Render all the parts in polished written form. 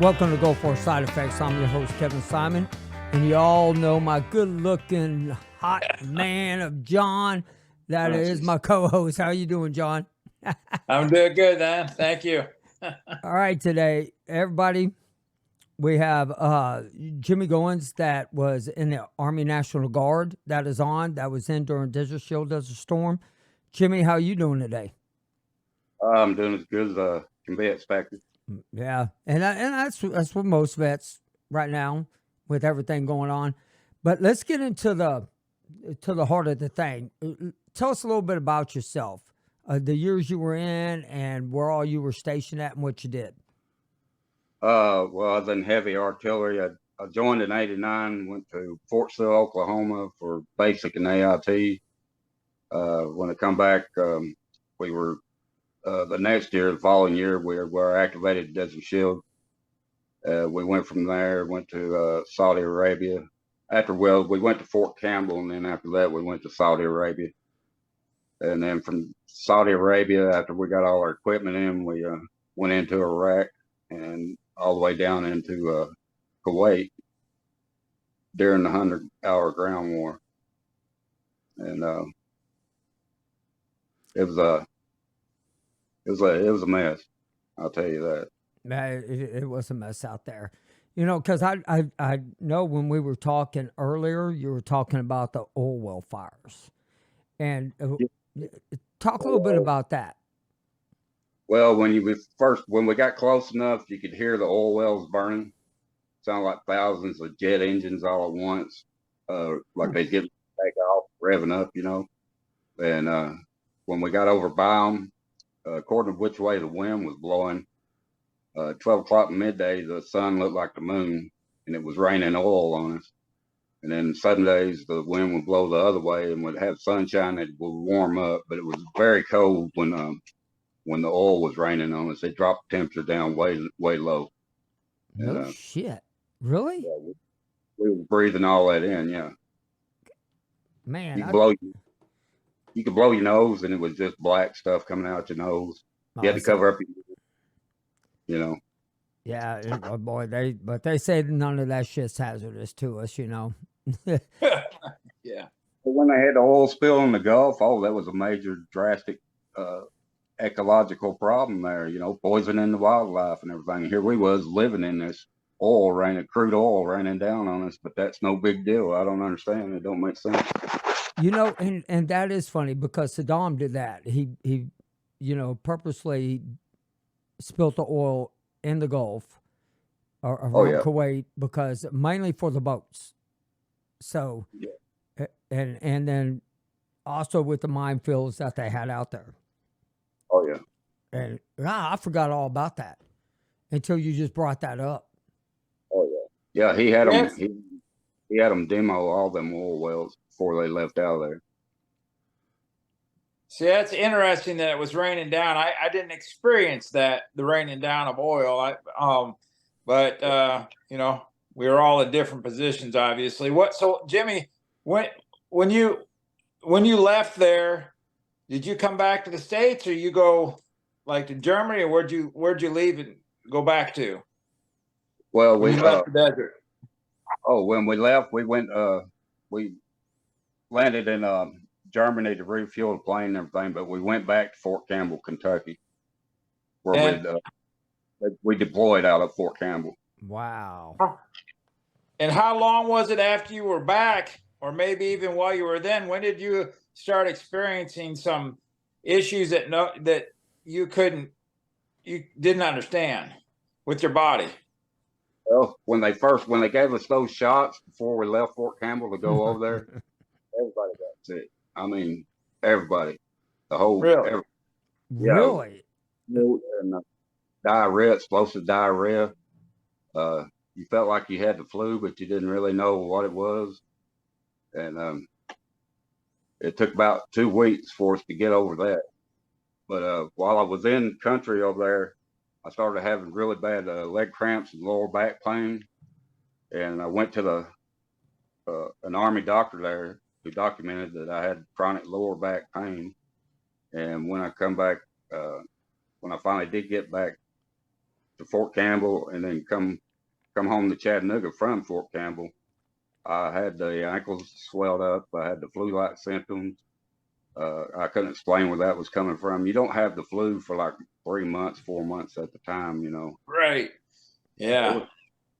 Welcome to Go For Side Effects. I'm your host, Kevin Simon, and you all know my good-looking, hot man of John. That is my co-host. How you doing, John? I'm doing good, man. Thank you. All right, today, everybody, we have Jimmy Goins that was in the Army National Guard. That is on. That was in during Desert Shield, Desert Storm. Jimmy, how you doing today? I'm doing as good as can be expected. Yeah, and that's what most vets right now with everything going on. But let's get into the heart of the thing. Tell us a little bit about yourself, the years you were in, and where all you were stationed at, and what you did. Well, I was in heavy artillery. I joined in '89, went to Fort Sill, Oklahoma for basic and AIT. When I come back, we were the next year, the following year, we were activated Desert Shield. We went from there, went to Saudi Arabia. We went to Fort Campbell, and then after that, we went to Saudi Arabia. And then from Saudi Arabia, after we got all our equipment in, we went into Iraq and all the way down into Kuwait during the 100-hour ground war. And it was a mess. I'll tell you that. It was a mess out there. You know, because I know when we were talking earlier, you were talking about the oil well fires. And talk a little bit about that. Well, when we got close enough, you could hear the oil wells burning. Sound like thousands of jet engines all at once, like they get take off, revving up, you know. And when we got over by them, according to which way the wind was blowing, 12 o'clock midday, the sun looked like the moon, and it was raining oil on us. And then some days the wind would blow the other way and would have sunshine. It would warm up, but it was very cold when the oil was raining on us. It dropped the temperature down way low. No shit. Really? Yeah, we were breathing all that in. Yeah. Man, you could blow your nose, and it was just black stuff coming out your nose. You had to cover up your, you know. Yeah, oh boy, they say none of that shit's hazardous to us, you know. Yeah. But when they had the oil spill in the Gulf, that was a major, drastic ecological problem there, you know, poisoning the wildlife and everything. Here we was living in this crude oil raining down on us, but that's no big deal. I don't understand. It don't make sense. You know, and that is funny because Saddam did that. He you know, purposely spilled the oil in the Gulf or around Kuwait because mainly for the boats. So, and then also with the minefields that they had out there. Oh yeah. And I forgot all about that until you just brought that up. Oh yeah. Yeah, he had them. He had them demo all them oil wells before they left out of there. See, that's interesting that it was raining down. I didn't experience the raining down of oil. But you know, we were all in different positions, obviously. So Jimmy, when you left there, did you come back to the States, or you go like to Germany, or where'd you leave and go back to? Well, we left the desert. Oh, when we left, we landed in Germany to refuel the plane and everything, but we went back to Fort Campbell, Kentucky, where we deployed out of Fort Campbell. Wow. And how long was it after you were back, or maybe even while you were then? When did you start experiencing some issues that you didn't understand with your body? Well, when they gave us those shots before we left Fort Campbell to go over there, everybody got sick. I mean, everybody, the whole really. And diarrhea, explosive diarrhea. You felt like you had the flu, but you didn't really know what it was. And it took about 2 weeks for us to get over that. But while I was in country over there, I started having really bad leg cramps and lower back pain. And I went to an Army doctor there who documented that I had chronic lower back pain. And when I come back, when I finally did get back to Fort Campbell and then come home to Chattanooga from Fort Campbell. I had the ankles swelled up. I had the flu-like symptoms. I couldn't explain where that was coming from. You don't have the flu for like 3 months, 4 months at the time, you know. Right. Yeah. It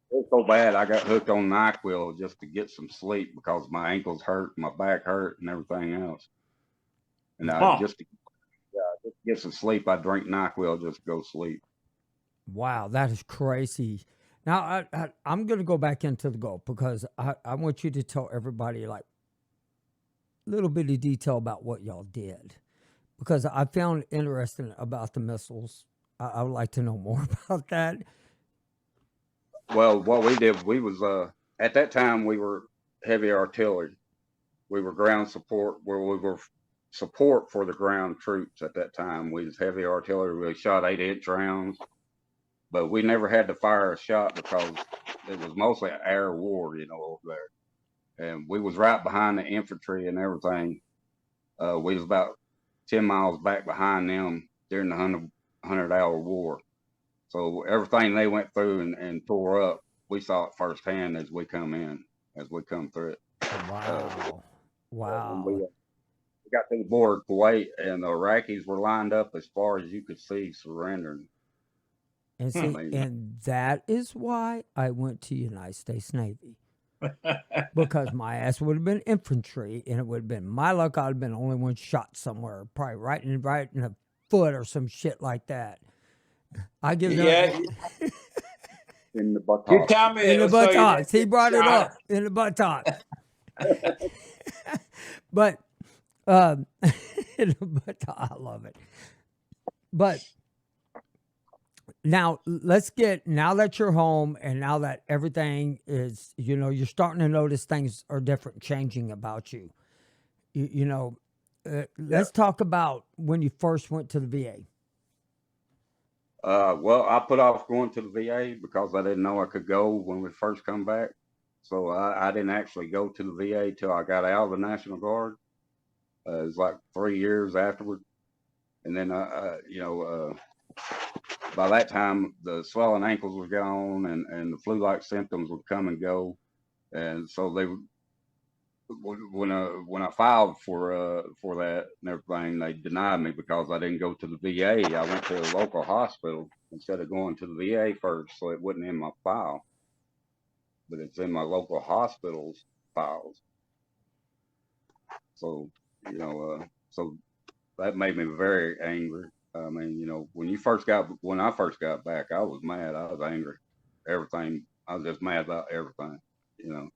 was so bad. I got hooked on NyQuil just to get some sleep because my ankles hurt, my back hurt, and everything else. And just to get some sleep, I drink NyQuil just to go sleep. Wow, that is crazy. Now I'm going to go back into the Gulf because I want you to tell everybody like a little bit of detail about what y'all did, because I found interesting about the missiles. I would like to know more about that. Well, what we did, we was at that time we were heavy artillery. We were ground support, where we were support for the ground troops at that time. We was heavy artillery. We shot 8-inch rounds, but we never had to fire a shot because it was mostly an air war, you know, over there. And we was right behind the infantry and everything. We was about 10 miles back behind them during the 100-hour war. So everything they went through and tore up, we saw it firsthand as we come through it. Wow. Wow. We got to the border of Kuwait, and the Iraqis were lined up as far as you could see, surrendering. And see, and that is why I went to United States Navy. Because my ass would have been infantry, and it would have been my luck. I'd have been the only one shot somewhere, probably right in the foot or some shit like that. I give them in the buttocks. You tell me in the buttocks. He brought it up in the buttocks. But in the buttocks, I love it. But now now that you're home and now that everything is, you know, you're starting to notice things are different, changing about you. Let's talk about when you first went to the VA. Well, I put off going to the VA because I didn't know I could go when we first come back. So I didn't actually go to the VA till I got out of the National Guard. It was like 3 years afterward. And then, by that time, the swelling ankles were gone and the flu-like symptoms would come and go. And so when I filed for that and everything, they denied me because I didn't go to the VA. I went to a local hospital instead of going to the VA first, so it wasn't in my file, but it's in my local hospital's files. So so that made me very angry. I mean, you know, when I first got back, I was mad. I was angry. Everything. I was just mad about everything. You know.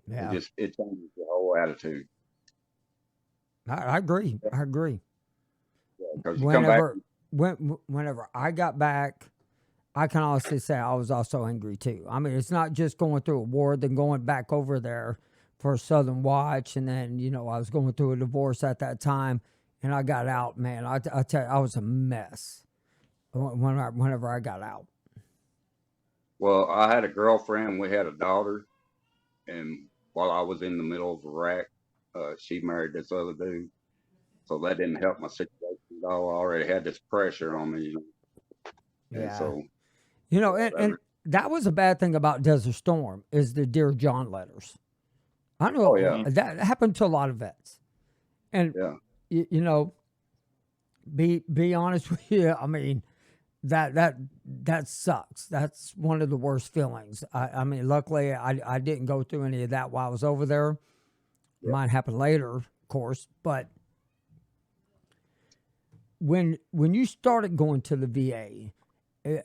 Yeah. It changes the whole attitude. I agree. I agree. Yeah, whenever I got back, I can honestly say I was also angry too. I mean, it's not just going through a war, then going back over there for Southern Watch, and then, you know, I was going through a divorce at that time, and I got out, man. I tell you, I was a mess whenever I got out. Well, I had a girlfriend. We had a daughter, and while I was in the middle of Iraq, she married this other dude. So that didn't help my situation at all. I already had this pressure on me. Yeah. And so, you know, and that was a bad thing about Desert Storm is the Dear John letters. I know that happened to a lot of vets. And, you know, be honest with you, I mean, that sucks. That's one of the worst feelings. I mean, luckily I didn't go through any of that while I was over there. Yeah. Mine happened later, of course, but when you started going to the VA,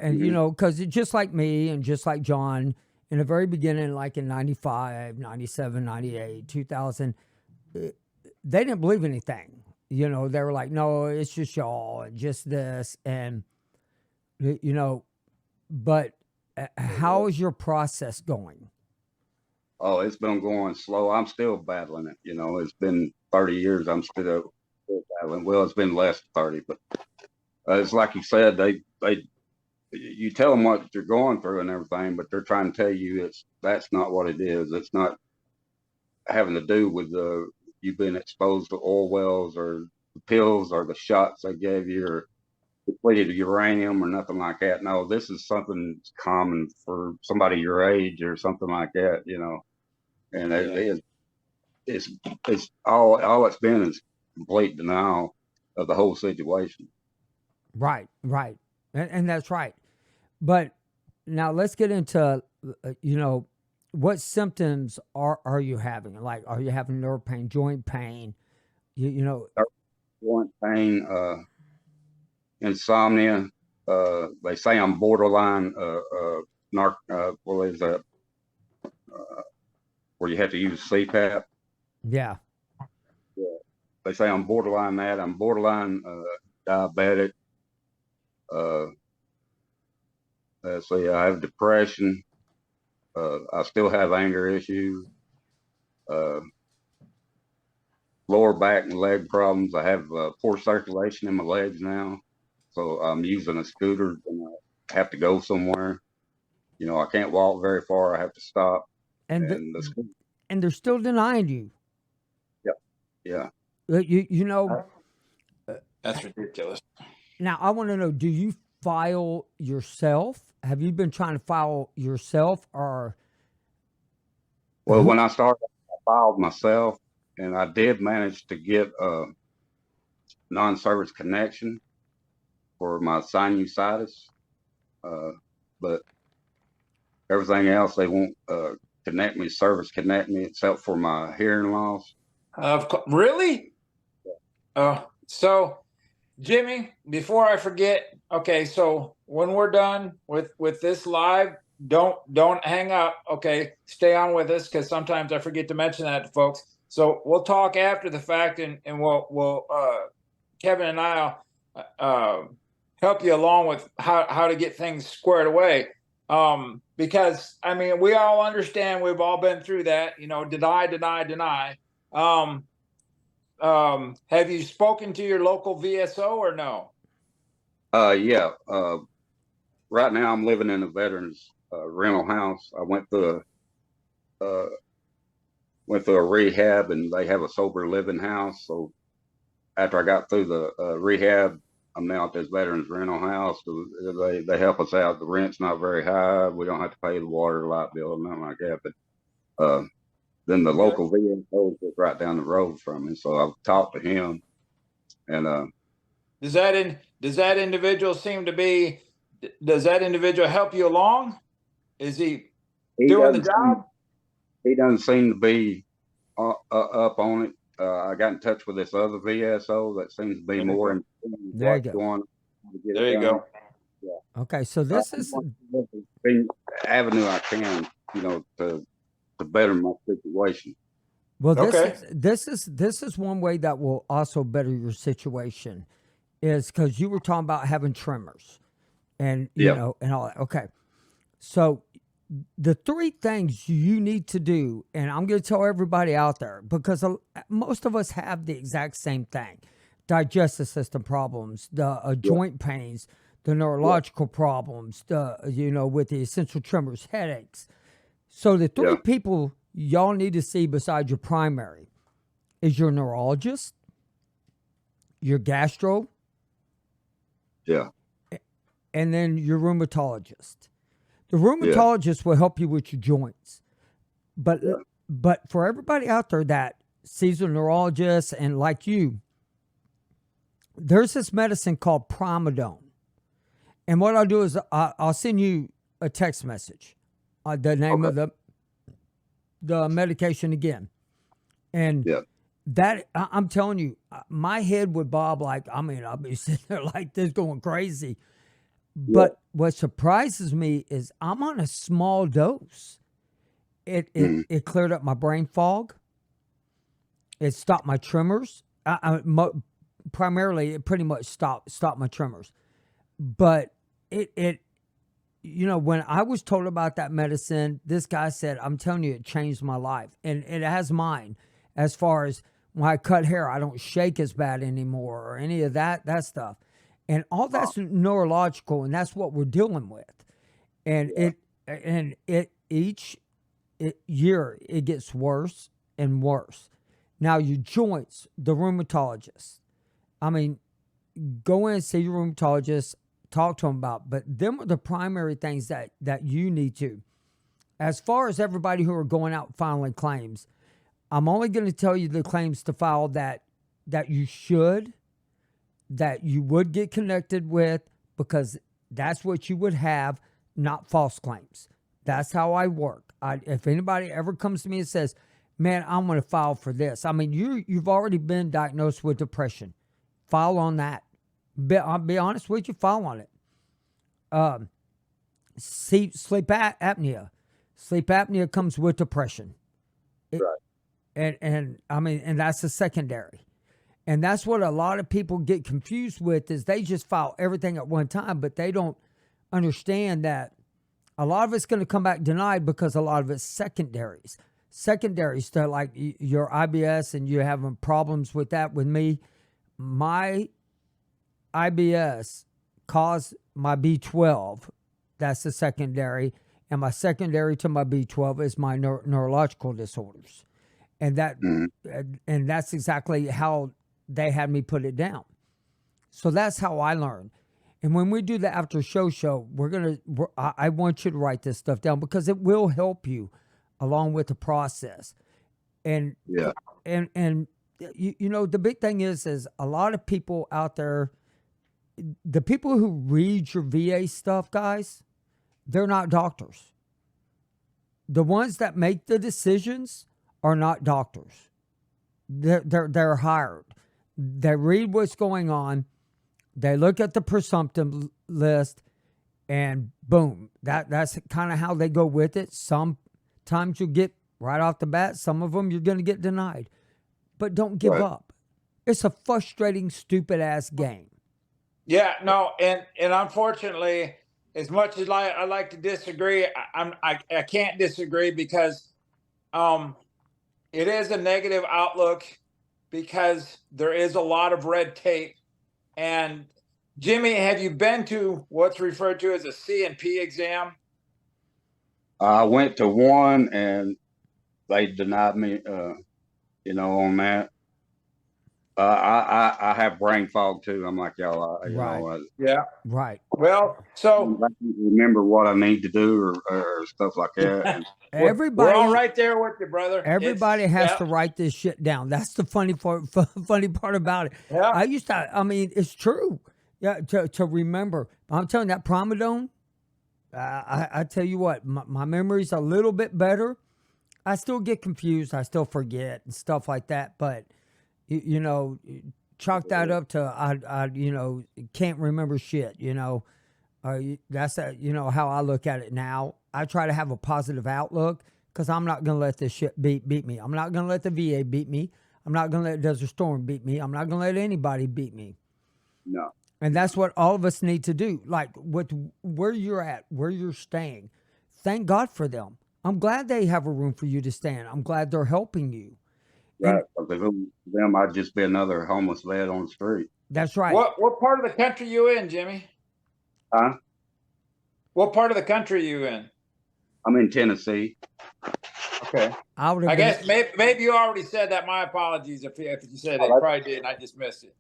and you know, because just like me and just like John, in the very beginning, like in 95, 97, 98, 2000, they didn't believe anything. You know, they were like, no, it's just y'all and just this. And, you know, but how is your process going? Oh, it's been going slow. I'm still battling it. You know, it's been 30 years. I'm still battling. Well, it's been less than 30, but it's like you said, you tell them what you're going through and everything, but they're trying to tell you that's not what it is. It's not having to do with you being exposed to oil wells or the pills or the shots they gave you or depleted uranium or nothing like that. No, this is something that's common for somebody your age or something like that, And it's all it's been is complete denial of the whole situation. Right, right, and that's right. But now let's get into what symptoms are you having? Like, are you having nerve pain, joint pain? You know, Joint pain, insomnia. They say I'm borderline what is that? Where you have to use CPAP. yeah. Yeah. They say I'm borderline that. I'm borderline diabetic. Uh, so I have depression. I still have anger issues. Uh, Lower back and leg problems. I have poor circulation in my legs now, so I'm using a scooter and I have to go somewhere. I can't walk very far. I have to stop, And and the scooter. and they're still denying you. Yeah, yeah. You know. That's ridiculous. Now I want to know: do you file yourself? Have you been trying to file yourself, or? Well, when I started, I filed myself, and I did manage to get a non-service connection for my sinusitis, but everything else they won't service connect me, except for my hearing loss. Really? So Jimmy, before I forget, okay, so when we're done with this live, don't hang up. Okay, stay on with us because sometimes I forget to mention that to folks. So we'll talk after the fact, and we'll Kevin and I'll help you along with how to get things squared away. Because I mean, we all understand, we've all been through that. Deny. Have you spoken to your local VSO or no? Yeah. Right now I'm living in a veterans rental house. I went through a rehab, and they have a sober living house. So after I got through the rehab, I'm now at this veterans rental house. So they help us out. The rent's not very high. We don't have to pay the water, light bill, or nothing like that. But then the local VSO is right down the road from me. So I've talked to him, and does that individual seem to be? Does that individual help you along? Is he doing the job? He doesn't seem to be up on it. I got in touch with this other VSO that seems to be more in there you what's go. going on. There you go. Yeah. Okay, so this is the avenue I can, to better my situation. well. Okay. This is one way that will also better your situation, is because you were talking about having tremors, and Yeah. and all that. Okay, so the three things you need to do, and I'm going to tell everybody out there, because most of us have the exact same thing: digestive system problems, the joint pains, the neurological problems, the with the essential tremors, headaches. So the three Yeah. people y'all need to see besides your primary is your neurologist, your gastro, Yeah. and then your rheumatologist. The rheumatologist will help you with your joints. But for everybody out there that sees a neurologist and like you, there's this medicine called Primodone. And what I'll do is I'll send you a text message, the name of the medication again. And that, I'm telling you, my head would bob I'll be sitting there like this going crazy. But what surprises me is I'm on a small dose. It cleared up my brain fog. It stopped my tremors. Primarily, it pretty much stopped my tremors. But it when I was told about that medicine, this guy said, "I'm telling you, it changed my life," and it has mine. As far as when I cut hair, I don't shake as bad anymore, or any of that stuff. And all that's neurological, and that's what we're dealing with. And each year it gets worse and worse. Now your joints, the rheumatologist. I mean, go in, see your rheumatologist, talk to them about. But them are the primary things that you need to. As far as everybody who are going out filing claims, I'm only going to tell you the claims to file that you should, that you would get connected with, because that's what you would have, not false claims. That's how I work. If anybody ever comes to me and says, man, I'm going to file for this. I mean, you've already been diagnosed with depression. File on that. I'll be honest with you, file on it. Sleep apnea. Sleep apnea comes with depression. Right. And I mean, and that's a secondary. And that's what a lot of people get confused with, is they just file everything at one time, but they don't understand that a lot of it's going to come back denied because a lot of it's secondaries. Secondaries to like your IBS, and you're having problems with that. With me, my IBS caused my B12. That's the secondary. And my secondary to my B12 is my neurological disorders. And and that's exactly how they had me put it down. So that's how I learned. And when we do the after show, I want you to write this stuff down, because it will help you along with the process. And you know, the big thing is a lot of people out there, the people who read your VA stuff, guys, they're not doctors. The ones that make the decisions are not doctors. They're hired. They read what's going on. They look at the presumptive list, and boom, that's kind of how they go with it. Sometimes you'll get right off the bat. Some of them you're going to get denied, but don't give up. It's a frustrating, stupid ass game. Yeah, no, and unfortunately, as much as I like to disagree, I can't disagree, because it is a negative outlook, because there is a lot of red tape. And Jimmy, have you been to what's referred to as a C&P exam? I went to one, and they denied me, on that. I have brain fog too. I'm like y'all, yeah, right. Well, so I can't remember what I need to do or stuff like that. we're all right there with you, brother. Everybody has to write this shit down. That's the funny part about it. Yeah. I mean, it's true. Yeah, to remember. I'm telling you, that Promodone, I tell you what, my memory's a little bit better. I still get confused. I still forget and stuff like that. But, you know, chalk that up to, I can't remember shit, that's how I look at it now. I try to have a positive outlook, because I'm not going to let this shit beat me. I'm not going to let the VA beat me. I'm not going to let Desert Storm beat me. I'm not going to let anybody beat me. No. And that's what all of us need to do. Like with where you're at, where you're staying, thank God for them. I'm glad they have a room for you to stay in. I'm glad they're helping you. Right. Because them, I'd just be another homeless vet on the street. That's right. What part of the country you in, Jimmy? Huh? What part of the country are you in? I'm in Tennessee. Okay. I guess maybe you already said that. My apologies if you said it. Probably did, and I just missed it.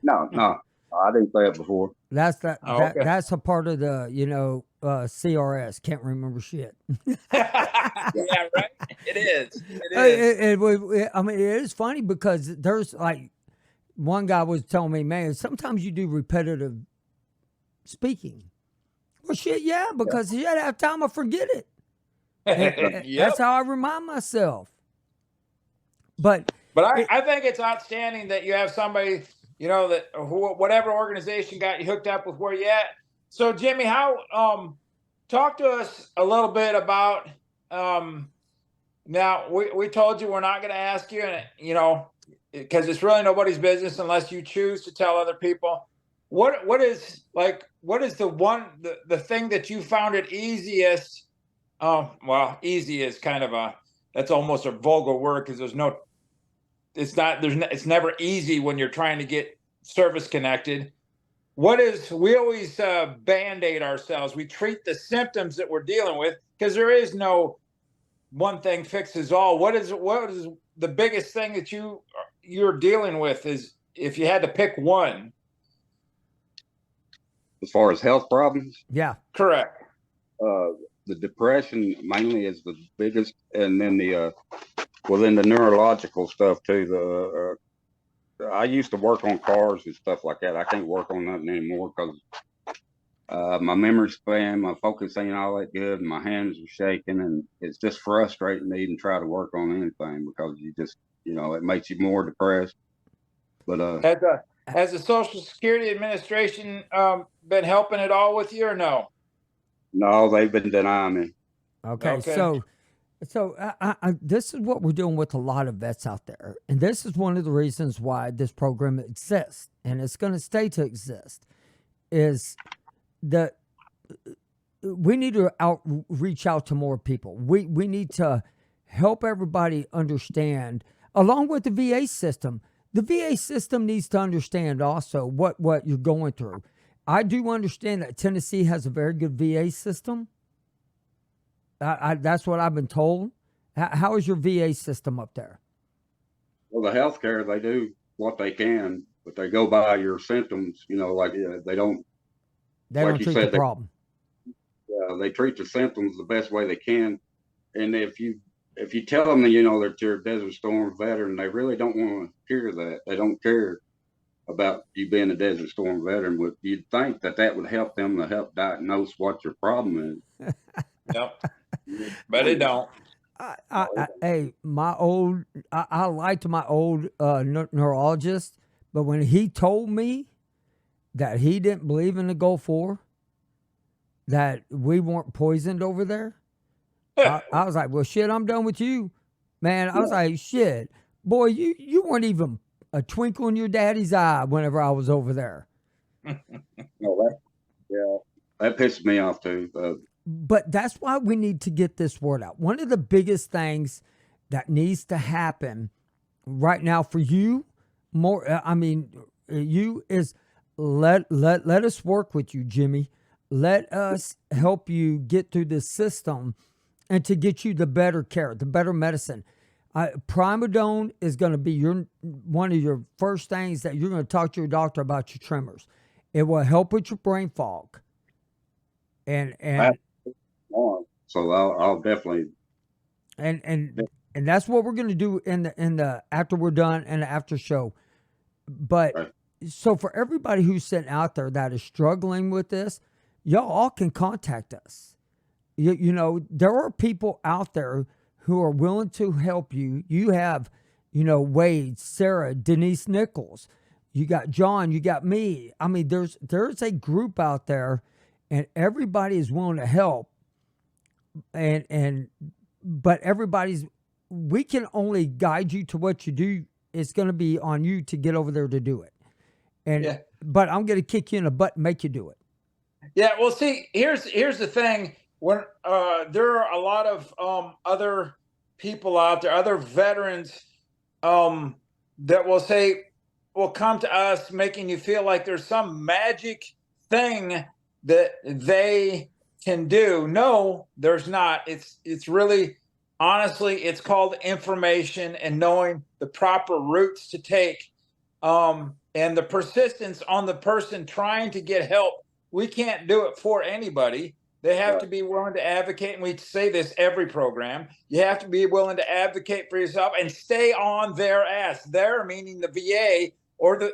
No, I didn't say it before. That's okay. That's a part of the CRS. Can't remember shit. Yeah, right. It is. It is. I mean, it is funny, because there's like one guy was telling me, man, sometimes you do repetitive speaking. Well, shit, yeah, because yet half time I forget it. Yep. That's how I remind myself. But I think it's outstanding that you have somebody, that whatever organization got you hooked up with where you at. So Jimmy, how talk to us a little bit about now we told you we're not going to ask you, because it's really nobody's business unless you choose to tell other people. What is the thing that you found it easiest? Well, easy is kind of that's almost a vulgar word, because it's never easy when you're trying to get service connected. We always band-aid ourselves. We treat the symptoms that we're dealing with, because there is no one thing fixes all. What is the biggest thing that you're dealing with, is if you had to pick one? as far as health problems. Yeah. Correct. The depression mainly is the biggest, and then then the neurological stuff too. I used to work on cars and stuff like that. I can't work on nothing anymore because my memory span, my focus ain't all that good, and my hands are shaking, and it's just frustrating to even try to work on anything because you just, it makes you more depressed. But has the Social Security Administration been helping at all with you, or no? No, they've been denying me. Okay. So this is what we're doing with a lot of vets out there, and this is one of the reasons why this program exists, and it's going to stay to exist. Is that we need to reach out to more people. We need to help everybody understand, along with the VA system. The VA system needs to understand also what you're going through. I do understand that Tennessee has a very good VA system. That's what I've been told. How is your VA system up there? Well, the healthcare, they do what they can, but they go by your symptoms. Like they don't. They like don't you treat said, the problem. They treat the symptoms the best way they can, and if you tell them that that you're a Desert Storm veteran, they really don't want to hear that. They don't care about you being a Desert Storm veteran. But you'd think that would help them to help diagnose what your problem is. Yep. But it don't. I liked my old neurologist, but when he told me that he didn't believe in the Gulf War, that we weren't poisoned over there, I was like, well, shit, I'm done with you, man. I was like, shit, boy, you weren't even a twinkle in your daddy's eye whenever I was over there. That pissed me off too. But that's why we need to get this word out. One of the biggest things that needs to happen right now for you, you is let us work with you, Jimmy. Let us help you get through this system and to get you the better care, the better medicine. Primodone is going to be one of your first things that you're going to talk to your doctor about your tremors. It will help with your brain fog. And so I'll definitely and that's what we're going to do in the after we're done in the after show. But right. So for everybody who's sitting out there that is struggling with this, y'all all can contact us. There are people out there who are willing to help you. You have, Wade, Sarah, Denise Nichols. You got John. You got me. I mean, there's a group out there, and everybody is willing to help. But we can only guide you to what you do. It's going to be on you to get over there to do it. But I'm going to kick you in the butt and make you do it. Yeah. Well, see, here's the thing. When there are a lot of other people out there, other veterans that will come to us making you feel like there's some magic thing that they can do. No, there's not. It's really, honestly, it's called information and knowing the proper routes to take, and the persistence on the person trying to get help. We can't do it for anybody. They have to be willing to advocate, and we say this every program. You have to be willing to advocate for yourself and stay on their ass. Their meaning the VA or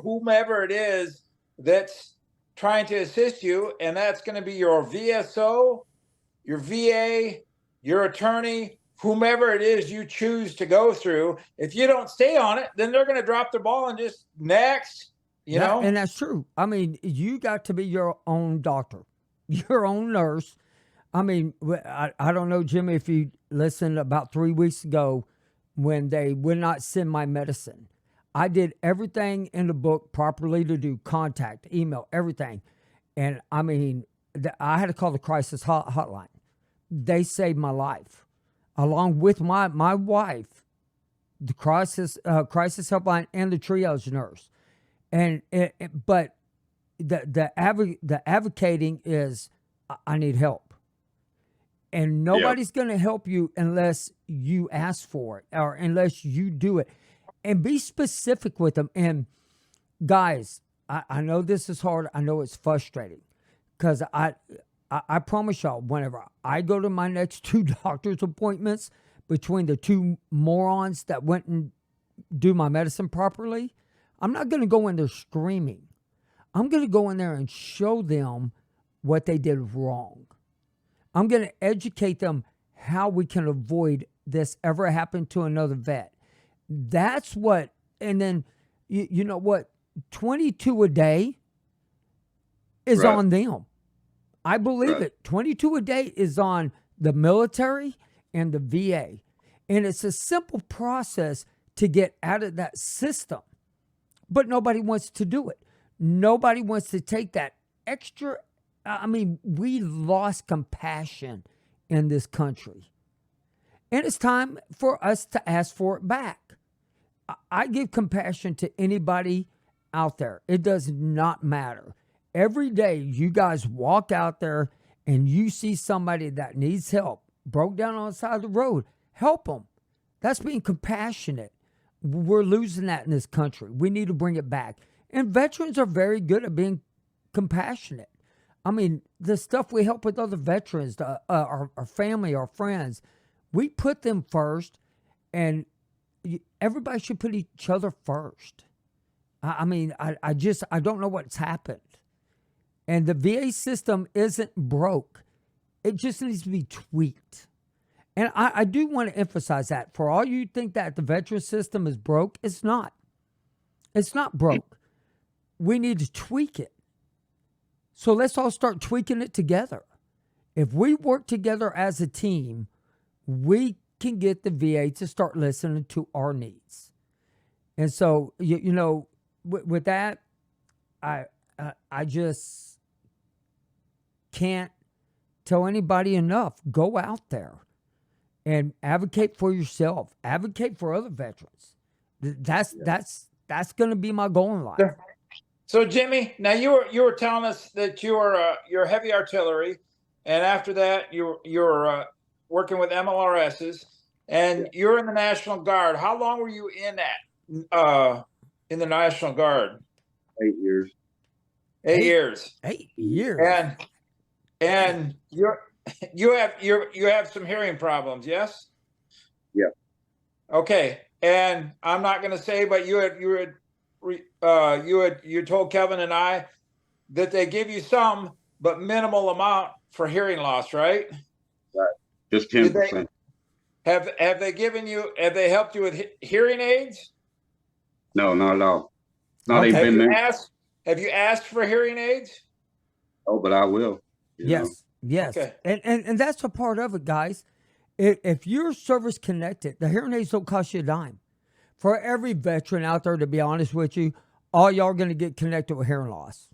whomever it is that's trying to assist you, and that's going to be your VSO, your VA, your attorney, whomever it is you choose to go through. If you don't stay on it, then they're going to drop the ball and just next. And that's true. I mean, you got to be your own doctor, your own nurse. I mean, I don't know, Jimmy, if you listened about 3 weeks ago when they would not send my medicine. I did everything in the book properly to do contact, email, everything. And I mean, I had to call the crisis hotline. They saved my life. Along with my wife, the crisis helpline and the triage nurse. But the advocating is, I need help, and nobody's going to help you unless you ask for it or unless you do it, and be specific with them. And guys, I know this is hard. I know it's frustrating because I promise y'all, whenever I go to my next 2 doctor's appointments between the 2 morons that went and do my medicine properly, I'm not going to go in there screaming. I'm going to go in there and show them what they did wrong. I'm going to educate them how we can avoid this ever happen to another vet. That's what, and then, you know what? 22 a day is Right. on them. I believe Right. it. 22 a day is on the military and the VA. And it's a simple process to get out of that system. But nobody wants to do it. Nobody wants to take that extra. I mean, we lost compassion in this country. And it's time for us to ask for it back. I give compassion to anybody out there. It does not matter. Every day you guys walk out there and you see somebody that needs help, broke down on the side of the road, help them. That's being compassionate. We're losing that in this country. We need to bring it back. And veterans are very good at being compassionate. I mean, the stuff we help with other veterans, our family, our friends, we put them first, and everybody should put each other first. I mean, I don't know what's happened. And the VA system isn't broke. It just needs to be tweaked. And I do want to emphasize that. For all you think that the veteran system is broke, it's not. It's not broke. We need to tweak it. So let's all start tweaking it together. If we work together as a team, we can get the VA to start listening to our needs. And so, you know, with that, I just can't tell anybody enough. Go out there and advocate for yourself. Advocate for other veterans. That's going to be my goal in life. So Jimmy, now you were telling us that you're heavy artillery, and after that you're working with MLRSs, and you're in the National Guard. How long were you in the National Guard? 8 years. 8 years. 8 years. And you have some hearing problems, yes? Yeah. Okay. And I'm not going to say, but you told Kevin and I that they give you some, but minimal amount for hearing loss, right? Right. Just 10%. Have they helped you with hearing aids? No, not at all. Not Okay. even Have you asked for hearing aids? Oh, but I will. Yes. Okay. And that's a part of it, guys. If you're service connected, the hearing aids don't cost you a dime. For every veteran out there, to be honest with you, all y'all are going to get connected with hearing loss.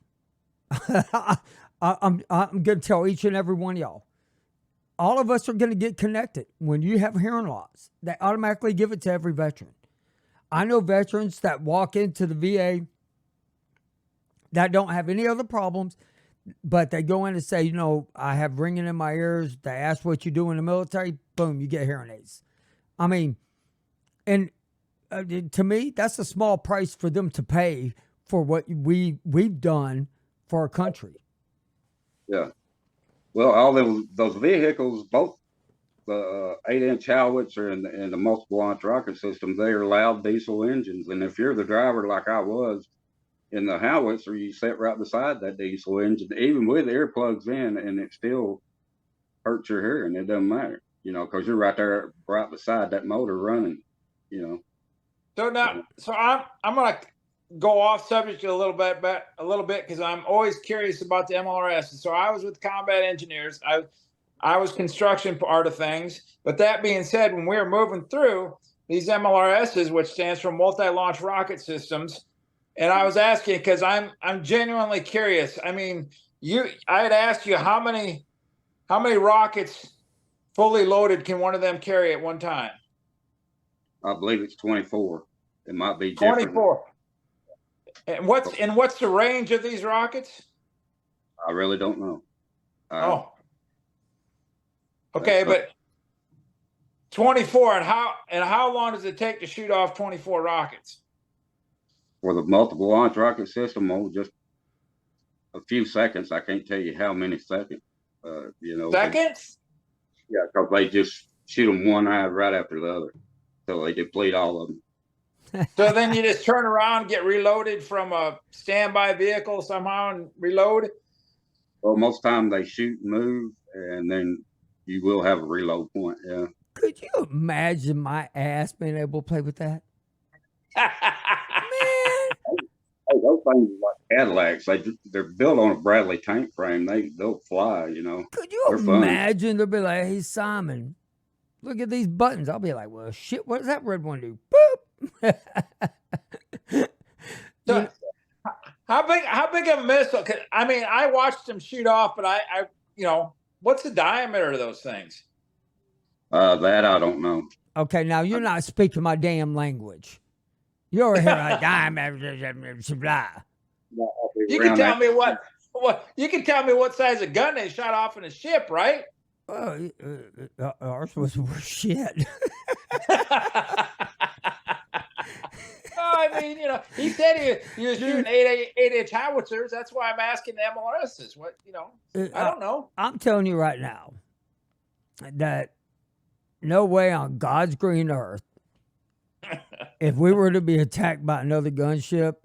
I'm going to tell each and every one of y'all. All of us are going to get connected. When you have hearing loss, they automatically give it to every veteran. I know veterans that walk into the VA that don't have any other problems, but they go in and say, you know, I have ringing in my ears. They ask what you do in the military. Boom, you get hearing aids. I mean, and to me, that's a small price for them to pay for what we've done for our country. Yeah. Well, all those vehicles, both the 8-inch howitzer and the multiple launch rocket systems, they are loud diesel engines. And if you're the driver like I was in the howitzer, you sit right beside that diesel engine, even with earplugs in, and it still hurts your hearing. It doesn't matter, you know, because you're right there, right beside that motor running, you know. So now, I'm going to go off subject a little bit, because I'm always curious about the MLRS. So I was with combat engineers. I was construction part of things. But that being said, when we were moving through these MLRSs, which stands for multi-launch rocket systems, and I was asking because I'm genuinely curious. I mean, I had asked you how many rockets fully loaded can one of them carry at one time? I believe it's 24. It might be different. 24. And what's the range of these rockets? I really don't know. Okay, but 24, and how long does it take to shoot off 24 rockets? for the multiple launch rocket system, just a few seconds. I can't tell you how many seconds. Seconds? Because they just shoot them one right after the other until they deplete all of them. So then you just turn around, get reloaded from a standby vehicle somehow and reload? Well, most time they shoot and move, and then you will have a reload point, yeah. Could you imagine my ass being able to play with that? Man. Hey, those things are like Cadillacs. They're built on a Bradley tank frame. They'll fly, Could you They're imagine? They'll be like, hey, Simon, look at these buttons. I'll be like, well, shit, what does that red one do? Boop. So, how big a missile? I mean, I watched them shoot off, but I what's the diameter of those things? That I don't know. Okay, now you're not speaking my damn language. You're over here like, blah. You can tell me what you can tell me what size of gun they shot off in a ship, right? Ours was worse shit. I mean, he said he was shooting 8-inch howitzers. That's why I'm asking the MLSs. What, I don't know. I'm telling you right now that no way on God's green earth, if we were to be attacked by another gunship,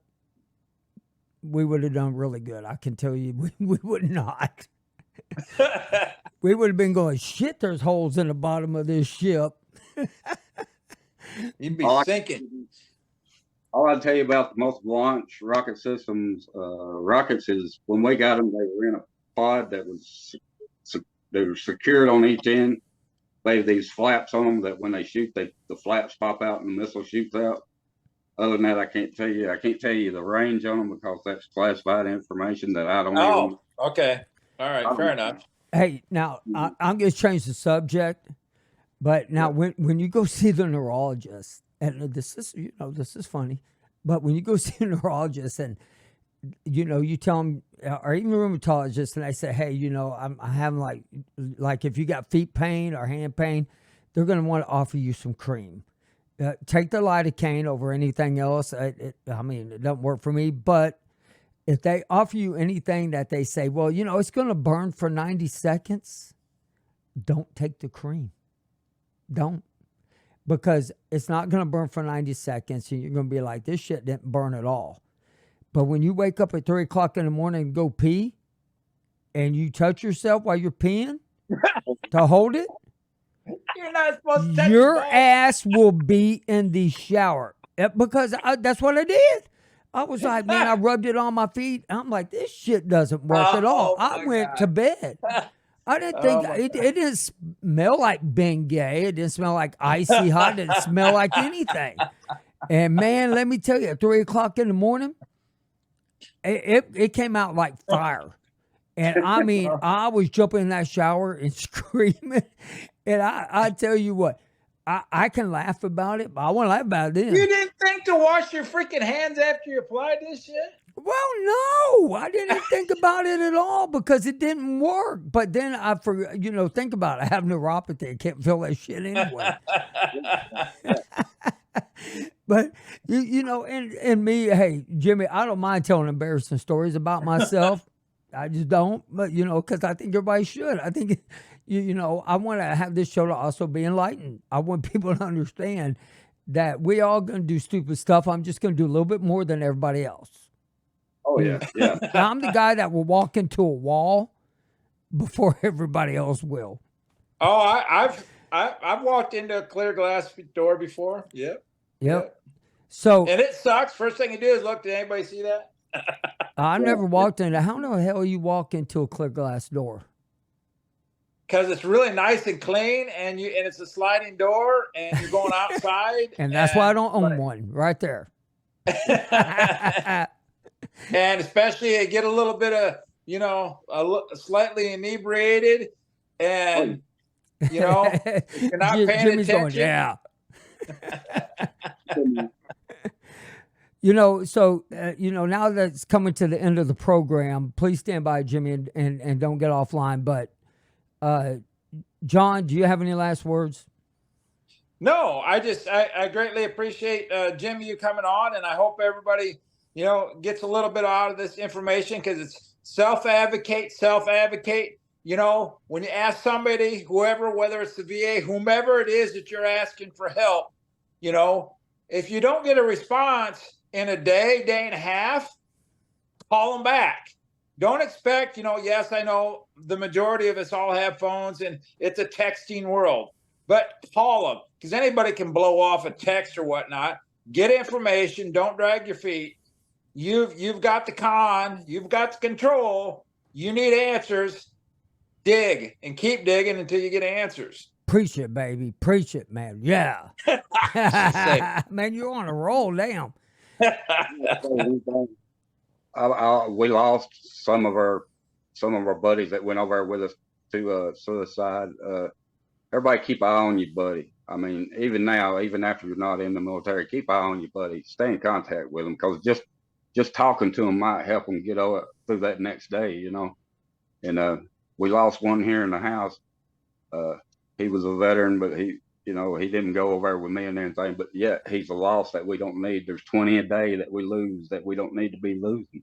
we would have done really good. I can tell you, we would not. We would have been going, shit, there's holes in the bottom of this ship. You'd be sinking. All I'll tell you about the multiple launch rocket systems, rockets is when we got them, they were in a pod that they were secured on each end. They have these flaps on them that when they shoot, the flaps pop out and the missile shoots out. Other than that, I can't tell you. I can't tell you the range on them because that's classified information that I don't. Oh, okay, all right, fair enough. Hey, now I'm going to change the subject, but now when you go see the neurologist, and this is funny, but when you go see a neurologist and you tell them, or even a rheumatologist, and they say, hey, I'm having like if you got feet pain or hand pain, they're going to want to offer you some cream. Take the lidocaine over anything else. It doesn't work for me, but if they offer you anything that they say, well, it's going to burn for 90 seconds, don't take the cream. Don't. Because it's not going to burn for 90 seconds, and you're going to be like, this shit didn't burn at all. But when you wake up at 3 o'clock in the morning and go pee, and you touch yourself while you're peeing to hold it, you're not supposed to touch your ass will be in the shower. Because that's what I did. I was like, man, I rubbed it on my feet. I'm like, this shit doesn't work at all. I went to bed. I didn't think it didn't smell like Bengay. It didn't smell like icy hot. It didn't smell like anything. And man, let me tell you, at 3 o'clock in the morning, it came out like fire. And I mean, I was jumping in that shower and screaming. And I tell you what, I can laugh about it, but I want to laugh about it then. You didn't think to wash your freaking hands after you applied this shit? Well, no, I didn't think about it at all because it didn't work. But then I forgot, think about it. I have neuropathy. I can't feel that shit anyway. But, and me, hey, Jimmy, I don't mind telling embarrassing stories about myself. I just don't. But, because I think everybody should. I think, I want to have this show to also be enlightened. I want people to understand that we all going to do stupid stuff. I'm just going to do a little bit more than everybody else. Oh, yeah. Now, I'm the guy that will walk into a wall before everybody else will. Oh, I've walked into a clear glass door before. Yep. So, and it sucks. First thing you do is look. Did anybody see that? I never walked into. How the hell you walk into a clear glass door? Because it's really nice and clean, and it's a sliding door, and you're going outside. And that's why I don't own one. Right there. And especially you get a little bit of, slightly inebriated, and you're not paying Jimmy's attention. Going, yeah. Now that it's coming to the end of the program, please stand by, Jimmy, and don't get offline. But John, do you have any last words? No, I greatly appreciate Jimmy you coming on, and I hope everybody gets a little bit out of this information because it's self advocate. When you ask somebody, whoever, whether it's the VA, whomever it is that you're asking for help, if you don't get a response in a day, day and a half, call them back. Don't expect, yes, I know the majority of us all have phones and it's a texting world, but call them because anybody can blow off a text or whatnot. Get information. Don't drag your feet. You've got the you've got the control. You need answers. Dig and keep digging until you get answers. Preach it, baby. Preach it, man. Yeah. Man, you're on a roll, damn. We lost some of our buddies that went over with us to suicide. Everybody keep an eye on your buddy. I mean, even now, even after you're not in the military, keep an eye on your buddy. Stay in contact with them because just talking to them might help them get through that next day, And we lost one here in the house. He was a veteran, but he didn't go over with me and anything. But yeah, he's a loss that we don't need. There's 20 a day that we lose that we don't need to be losing,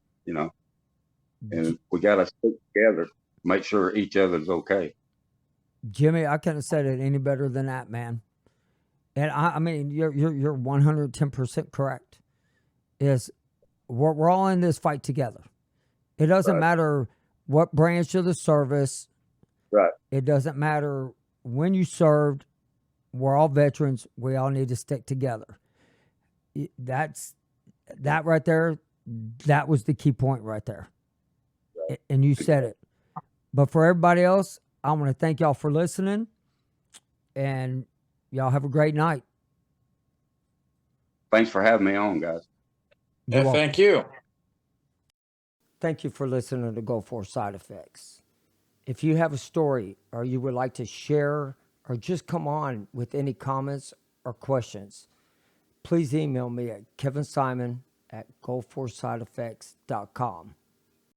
And we got to stick together, make sure each other's okay. Jimmy, I couldn't have said it any better than that, man. And I mean, you're 110% correct. We're all in this fight together. It doesn't matter what branch of the service. Right. It doesn't matter when you served. We're all veterans. We all need to stick together. That right there. That was the key point right there. Right. And you said it. But for everybody else, I want to thank y'all for listening, and y'all have a great night. Thanks for having me on, guys. Yeah, thank you. Thank you for listening to Go For Side Effects. If you have a story or you would like to share or just come on with any comments or questions, please email me at kevinsimon@goforsideeffects.com.